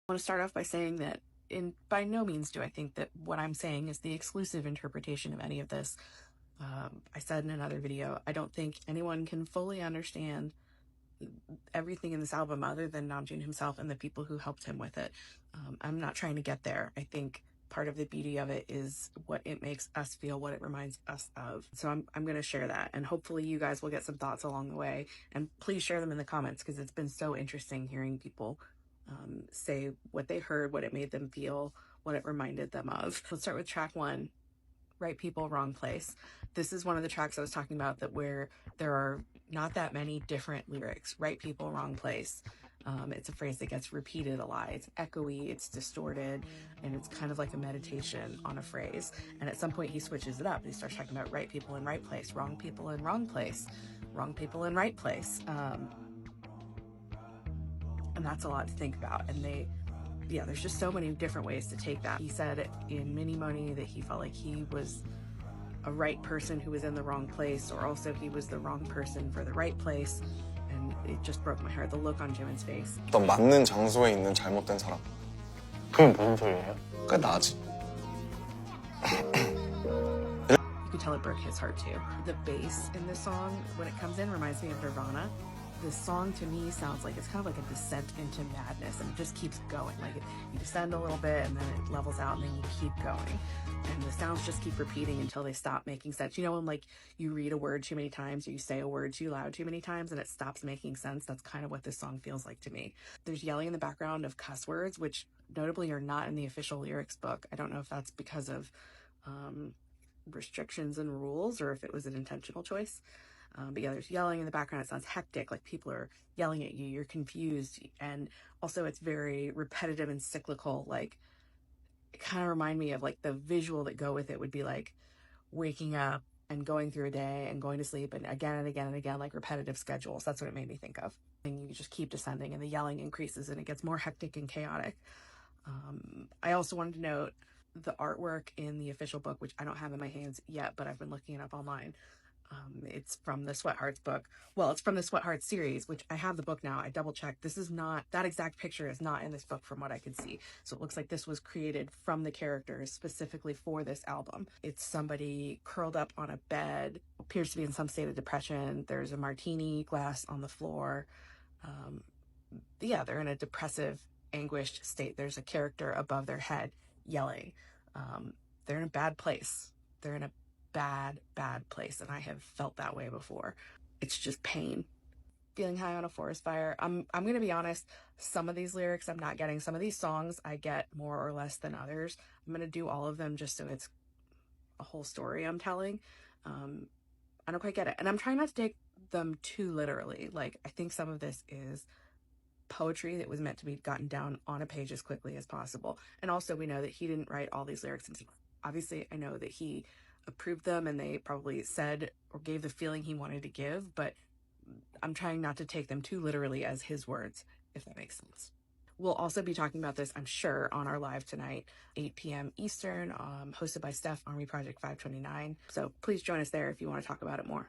want to start off by saying that by no means do I think that what I'm saying is the exclusive interpretation of any of this. I said in another video, I don't think anyone can fully understand everything in this album other than Namjoon himself and the people who helped him with it. I'm not trying to get there. I think part of the beauty of it is what it makes us feel, what it reminds us of. So I'm going to share that, and hopefully you guys will get some thoughts along the way, and please share them in the comments because it's been so interesting hearing people say what they heard, what it made them feel, what it reminded them of. Let's start with track 1, Right People, Wrong Place. This is one of the tracks I was talking about that where there are not that many different lyrics. Right people, wrong place. It's a phrase that gets repeated a lot. It's echoey, it's distorted, and it's kind of like a meditation on a phrase. And at some point he switches it up. He starts talking about right people in right place, wrong people in wrong place, wrong people in right place. And that's a lot to think about. And there's just so many different ways to take that. He said in Mini Money that he felt like he was a right person who was in the wrong place, or also he was the wrong person for the right place. And it just broke my heart, the look on Jimin's face. 어떤 맞는 장소에 있는 잘못된 사람. 그게 무슨 소리예요? 그게 나지. You could tell it broke his heart too. The bass in this song, when it comes in, reminds me of Nirvana. This song to me sounds like it's kind of like a descent into madness, and it just keeps going. Like you descend a little bit and then it levels out and then you keep going, and the sounds just keep repeating until they stop making sense. You know, when like you read a word too many times or you say a word too loud too many times and it stops making sense? That's kind of what this song feels like to me. There's yelling in the background of cuss words, which notably are not in the official lyrics book. I don't know if that's because of restrictions and rules or if it was an intentional choice. But yeah, there's yelling in the background. It sounds hectic, like people are yelling at you, you're confused. And also it's very repetitive and cyclical. Like it kind of remind me of like the visual that go with it would be like waking up and going through a day and going to sleep and again and again and again, like repetitive schedules. That's what it made me think of. And you just keep descending and the yelling increases and it gets more hectic and chaotic. I also wanted to note the artwork in the official book, which I don't have in my hands yet, but I've been looking it up online. It's from the Sweat Hearts book. Well, it's from the Sweat Hearts series, which I have the book now. I double checked. This is not, that exact picture is not in this book from what I could see. So it looks like this was created from the characters specifically for this album. It's somebody curled up on a bed, appears to be in some state of depression. There's a martini glass on the floor. They're in a depressive, anguished state. There's a character above their head yelling. They're in a bad place. They're in a bad place, and I have felt that way before. It's just pain. Feeling high on a forest fire. I'm gonna be honest, some of these lyrics I'm not getting. Some of these songs I get more or less than others. I'm gonna do all of them just so it's a whole story I'm telling. I don't quite get it, and I'm trying not to take them too literally. Like I think some of this is poetry that was meant to be gotten down on a page as quickly as possible. And also we know that he didn't write all these lyrics himself. Obviously I know that he approved them and they probably said or gave the feeling he wanted to give, but I'm trying not to take them too literally as his words, if that makes sense. We'll also be talking about this, I'm sure, on our live tonight, 8 p.m. Eastern, hosted by Steph, Army Project 529. So please join us there if you want to talk about it more.